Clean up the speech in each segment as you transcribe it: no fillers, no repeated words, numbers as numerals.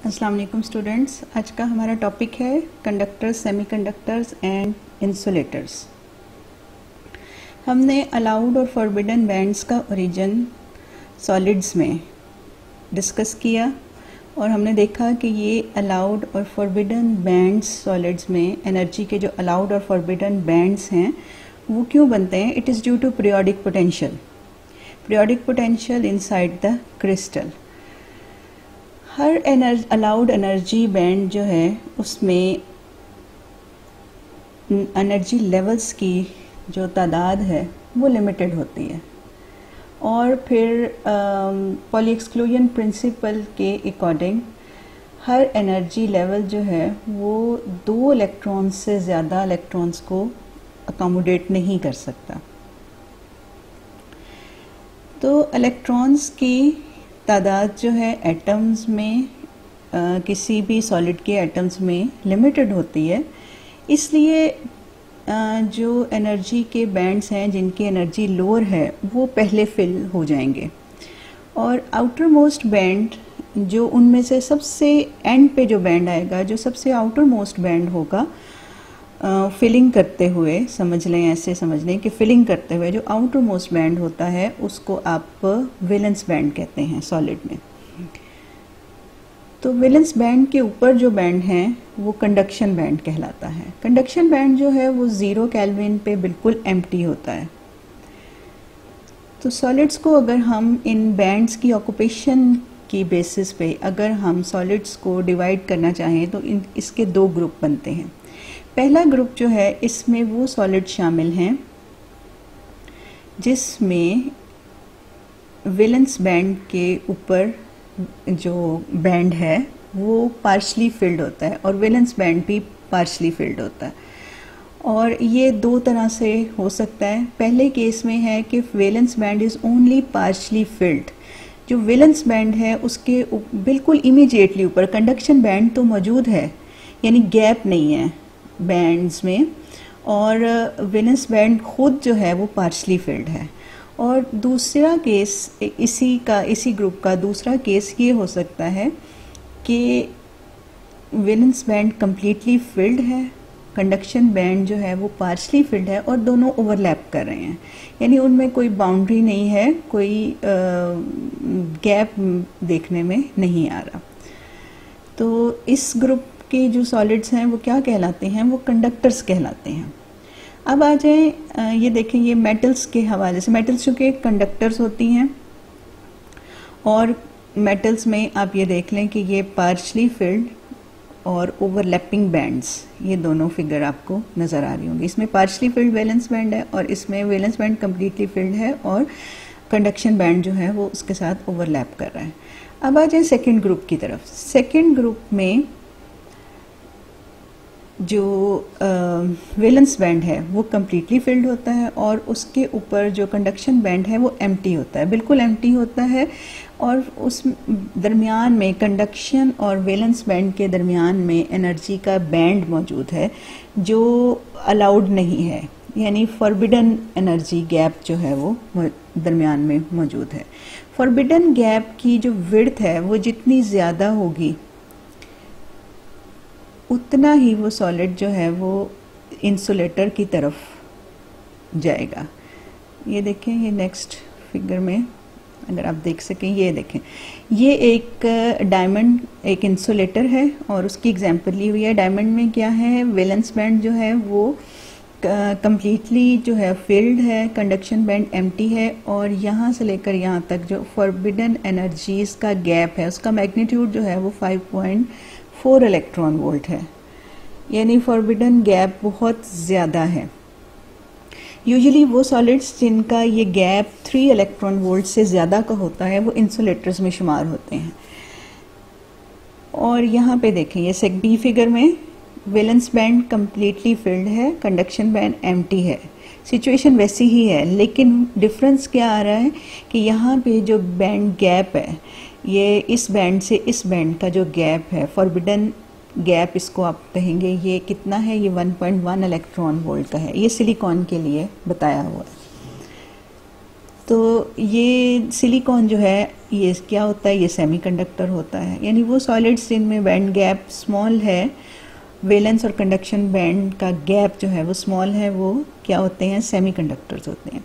अस्सलाम वालेकुम स्टूडेंट्स। आज का हमारा टॉपिक है कंडक्टर्स, सेमीकंडक्टर्स एंड इंसुलेटर्स। हमने अलाउड और फॉरबिडन बैंड्स का ओरिजिन सॉलिड्स में डिस्कस किया और हमने देखा कि ये अलाउड और फॉरबिडन बैंड्स सॉलिड्स में एनर्जी के जो अलाउड और फॉरबिडन बैंड्स हैं वो क्यों बनते हैं। It is due to periodic potential inside the crystal. हर अलाउड एनर्जी बैंड जो है उसमें एनर्जी लेवल्स की जो तादाद है वो लिमिटेड होती है और फिर पॉली एक्सक्लूजन प्रिंसिपल के अकॉर्डिंग हर एनर्जी लेवल जो है वो 2 इलेक्ट्रॉन्स से ज़्यादा इलेक्ट्रॉन्स को अकोमोडेट नहीं कर सकता। तो इलेक्ट्रॉन्स की तादाद जो है एटम्स में किसी भी सॉलिड के एटम्स में लिमिटेड होती है, इसलिए जो एनर्जी के बैंड्स हैं जिनकी एनर्जी लोअर है वो पहले फिल हो जाएंगे और आउटर मोस्ट बैंड जो उनमें से सबसे एंड पे जो बैंड आएगा, जो सबसे आउटर मोस्ट बैंड होगा, फिलिंग करते हुए समझ लें, ऐसे समझ लें कि फिलिंग करते हुए जो आउटर मोस्ट बैंड होता है उसको आप वैलेंस बैंड कहते हैं सॉलिड में। तो वैलेंस बैंड के ऊपर जो बैंड है वो कंडक्शन बैंड कहलाता है। कंडक्शन बैंड जो है वो 0 केल्विन पे बिल्कुल एम्प्टी होता है। तो सॉलिड्स को अगर हम इन बैंड्स की ऑक्यूपेशन की बेसिस पे अगर हम सॉलिड्स को डिवाइड करना चाहें तो इसके 2 ग्रुप बनते हैं। पहला ग्रुप जो है इसमें वो सॉलिड शामिल हैं जिसमें वैलेंस बैंड के ऊपर जो बैंड है वो पार्शली फिल्ड होता है और वैलेंस बैंड भी पार्शली फिल्ड होता है। और ये 2 तरह से हो सकता है। पहले केस में है कि valence band is only partially field. जो वैलेंस बैंड है उसके बिल्कुल इमीडिएटली ऊपर कंडक्शन बैंड तो मौजूद है, यानी गैप नहीं है बैंड्स में, और वैलेंस बैंड खुद जो है वो पार्शली फिल्ड है। और दूसरा केस इसी ग्रुप का दूसरा केस ये हो सकता है कि वैलेंस बैंड कंप्लीटली फिल्ड है, कंडक्शन बैंड जो है वो पार्शली फिल्ड है और दोनों ओवरलैप कर रहे हैं, यानी उनमें कोई बाउंड्री नहीं है, कोई गैप देखने में नहीं आ रहा। तो इस ग्रुप के जो सॉलिड्स हैं वो क्या कहलाते हैं, वो कंडक्टर्स कहलाते हैं। अब आ जाए, ये देखें, ये मेटल्स के हवाले से, मेटल्स चूँकि कंडक्टर्स होती हैं और मेटल्स में आप ये देख लें कि ये पार्शली फिल्ड और ओवरलैपिंग बैंड्स, ये दोनों फिगर आपको नज़र आ रही होंगी। इसमें पार्शली फिल्ड वैलेंस बैंड है और इसमें वैलेंस बैंड कम्प्लीटली फिल्ड है और कंडक्शन बैंड जो है वो उसके साथ ओवरलैप कर रहा है। अब आ जाए सेकेंड ग्रुप की तरफ। सेकेंड ग्रुप में जो वैलेंस बैंड है वो कम्प्लीटली फिल्ड होता है और उसके ऊपर जो कंडक्शन बैंड है वो एम्प्टी होता है, बिल्कुल एम्प्टी होता है, और उस दरमियान में कंडक्शन और वैलेंस बैंड के दरमियान में एनर्जी का बैंड मौजूद है जो अलाउड नहीं है, यानी फॉरबिडन एनर्जी गैप जो है वो दरमियान में मौजूद है। फॉरबिडन गैप की जो विड्थ है वो जितनी ज़्यादा होगी उतना ही वो सॉलिड जो है वो इंसुलेटर की तरफ जाएगा। ये देखें, ये नेक्स्ट फिगर में अगर आप देख सकें, ये देखें, ये एक डायमंड एक इंसुलेटर है और उसकी एग्जांपल ली हुई है। डायमंड में क्या है, वैलेंस बैंड जो है वो कंप्लीटली जो है फिल्ड है, कंडक्शन बैंड एम्प्टी है और यहाँ से लेकर यहाँ तक जो फॉरबिडन एनर्जीज का गैप है उसका मैग्नीट्यूड जो है वो 5.4 इलेक्ट्रॉन वोल्ट है, यानी फॉरबिडन गैप बहुत ज़्यादा है। यूजुअली वो सॉलिड्स जिनका ये गैप 3 इलेक्ट्रॉन वोल्ट से ज़्यादा का होता है वो इंसुलेटर्स में शुमार होते हैं। और यहाँ पे देखें, ये सेक बी फिगर में वैलेंस बैंड कम्प्लीटली फिल्ड है, कंडक्शन बैंड एम्प्टी है। सिचुएशन वैसी ही है, लेकिन डिफरेंस क्या आ रहा है कि यहाँ पे जो बैंड गैप है, ये इस बैंड से इस बैंड का जो गैप है, फॉरबिडन गैप इसको आप कहेंगे, ये कितना है, ये 1.1 इलेक्ट्रॉन वोल्ट का है। ये सिलिकॉन के लिए बताया हुआ है। तो ये सिलिकॉन जो है ये क्या होता है, ये सेमीकंडक्टर होता है, यानी वो सॉलिड्स जिनमें बैंड गैप स्मॉल है, वैलेंस और कंडक्शन बैंड का गैप जो है वो स्मॉल है, वो क्या होते हैं, सेमीकंडक्टर्स होते हैं।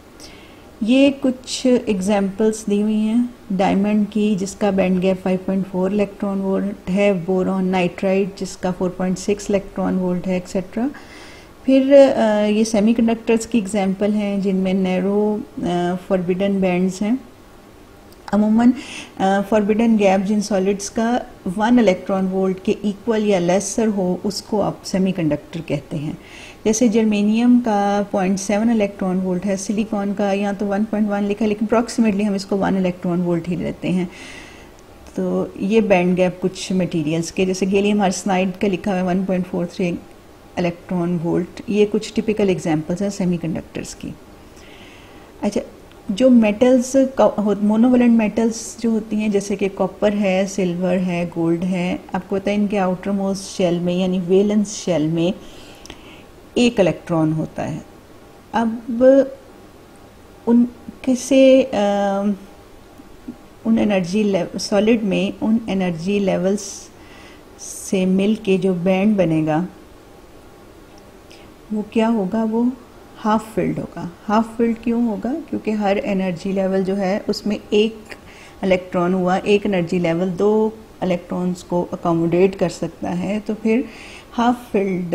ये कुछ एग्जांपल्स दी हुई हैं डायमंड की जिसका बैंड गैप 5.4 इलेक्ट्रॉन वोल्ट है, बोरॉन नाइट्राइड जिसका 4.6 इलेक्ट्रॉन वोल्ट है, एक्सेट्रा। फिर ये सेमीकंडक्टर्स की एग्जांपल हैं जिनमें नैरो फॉरबिडन बैंड्स हैं। अमूमन फॉरबिडन गैप जिन सॉलिड्स का 1 इलेक्ट्रॉन वोल्ट के इक्वल या लेसर हो उसको आप सेमीकंडक्टर कहते हैं। जैसे जर्मेनियम का 0.7 इलेक्ट्रॉन वोल्ट है, सिलिकॉन का यहाँ तो 1.1 लिखा है लेकिन अप्रॉक्सीमेटली हम इसको 1 इलेक्ट्रॉन वोल्ट ही लेते हैं। तो ये बैंड गैप कुछ मटेरियल्स के, जैसे गैलियम आर्सेनाइड का लिखा हुआ है 1.43 इलेक्ट्रॉन वोल्ट। ये कुछ टिपिकल एग्जांपल्स हैं सेमीकंडक्टर्स की। अच्छा, जो मेटल्स मोनोवैलेंट मेटल्स जो होती हैं जैसे कि कॉपर है, सिल्वर है, गोल्ड है, आपको पता है इनके आउटर मोस्ट शेल में यानी वैलेंस शेल में 1 इलेक्ट्रॉन होता है। अब उन एनर्जी सॉलिड में उन एनर्जी लेवल्स से मिल के जो बैंड बनेगा वो क्या होगा, वो हाफ फिल्ड होगा। हाफ फिल्ड क्यों होगा, क्योंकि हर एनर्जी लेवल जो है उसमें 1 इलेक्ट्रॉन हुआ, 1 एनर्जी लेवल 2 इलेक्ट्रॉन्स को अकोमोडेट कर सकता है, तो फिर हाफ फिल्ड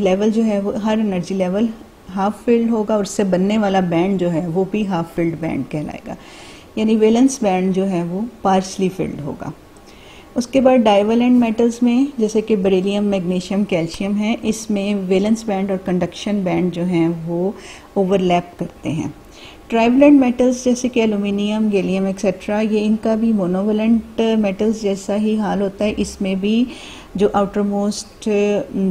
लेवल जो है वो हर एनर्जी लेवल हाफ फिल्ड होगा और उससे बनने वाला बैंड जो है वो भी हाफ फिल्ड बैंड कहलाएगा, यानी वैलेंस बैंड जो है वो पार्शली फिल्ड होगा। उसके बाद डाइवेलेंट मेटल्स में जैसे कि बेरिलियम, मैग्नीशियम, कैल्शियम है, इसमें वैलेंस बैंड और कंडक्शन बैंड जो हैं वो ओवरलैप करते हैं। ट्राइवेलेंट मेटल्स जैसे कि एल्यूमिनियम, गैलियम एक्सेट्रा, ये इनका भी मोनोवेलेंट मेटल्स जैसा ही हाल होता है, इसमें भी जो आउटर मोस्ट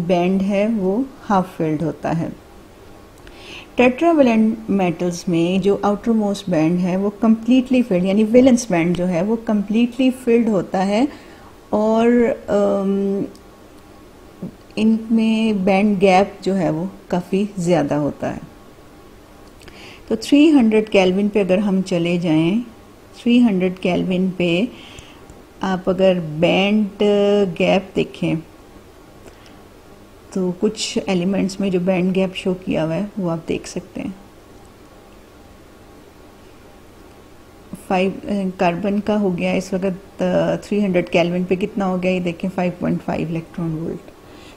बैंड है वो हाफ फिल्ड होता है। टेट्रावेलेंट मेटल्स में जो आउटर मोस्ट बैंड है वो कम्प्लीटली फिल्ड यानी वैलेंस बैंड जो है वो कम्प्लीटली फिल्ड होता है और इनमें बैंड गैप जो है वो काफ़ी ज़्यादा होता है। तो 300 केल्विन पे अगर हम चले जाएं, 300 केल्विन पे आप अगर बैंड गैप देखें तो कुछ एलिमेंट्स में जो बैंड गैप शो किया हुआ है वो आप देख सकते हैं। 5 कार्बन का हो गया इस वक्त 300 केल्विन पे कितना हो गया ये देखें 5.5 इलेक्ट्रॉन वोल्ट।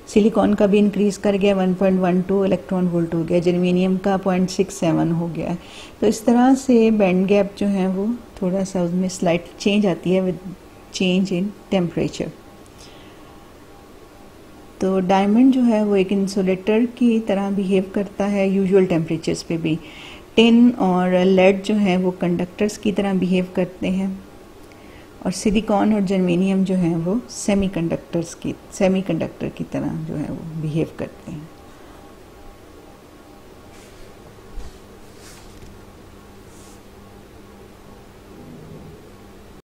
सिलिकॉन का भी इंक्रीज कर गया 1.12 इलेक्ट्रॉन वोल्ट हो गया, जर्मेनियम का 0.67 हो गया। तो इस तरह से बैंड गैप जो है वो थोड़ा सा उसमें स्लाइट चेंज आती है विद चेंज इन टेम्परेचर। तो डायमंड जो है वो एक इंसुलेटर की तरह बिहेव करता है यूजुअल टेम्परेचर्स पे भी। टिन और लेड जो है वो कंडक्टर्स की तरह बिहेव करते हैं और सिलिकॉन और जर्मेनियम जो है वो सेमीकंडक्टर की तरह जो है वो बिहेव करते हैं।